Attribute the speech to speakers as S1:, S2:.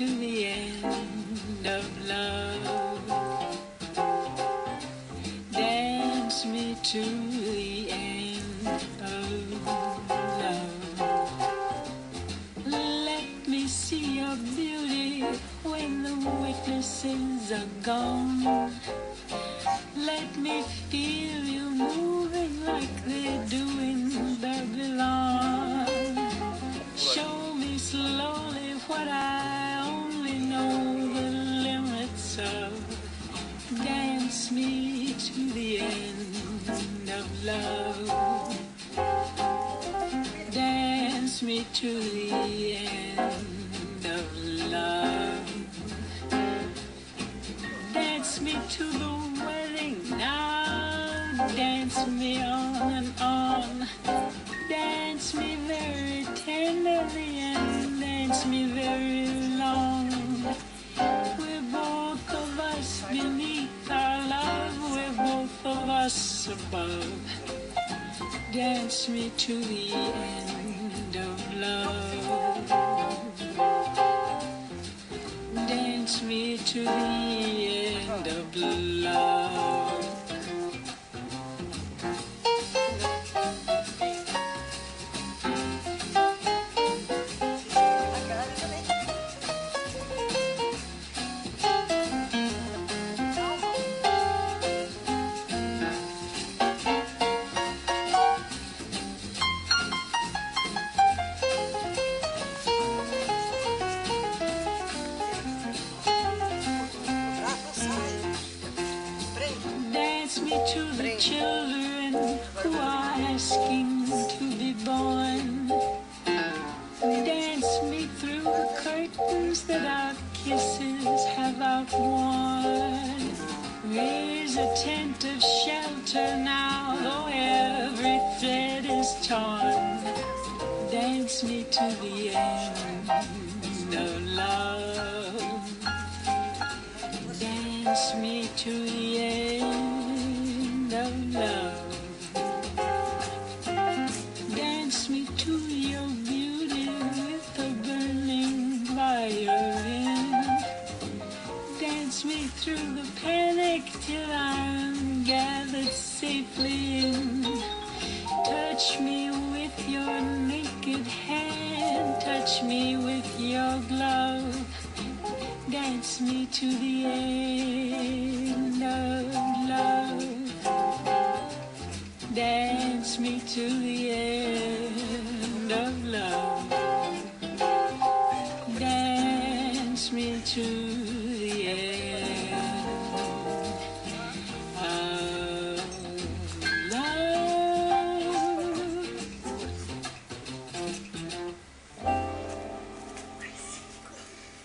S1: to the end of love. Dance me to the end of love. Let me see your beauty when the witnesses are gone. Let me feel you moving like they do in Babylon. Show me slowly what I only know the limits of. Dance me to the end of love. Dance me to the end of love. Dance me to the wedding now. Dance me on and on. Dance me very tenderly and dance me very long. We're both of us beneath our love. We're both of us above. Dance me to the end of love. Dance me to the end of love. Dance me to the children who are asking to be born. Dance me through the curtains that our kisses have outworn. Raise a tent of shelter now, though every thread is torn. Dance me to the end of love. Dance me to the end of love. Dance me to your beauty with a burning violin. Dance me through the panic till I'm gathered safely in. Touch me with your naked hand. Touch me with your glove. Dance me to the end of love. Dance me to the end of love.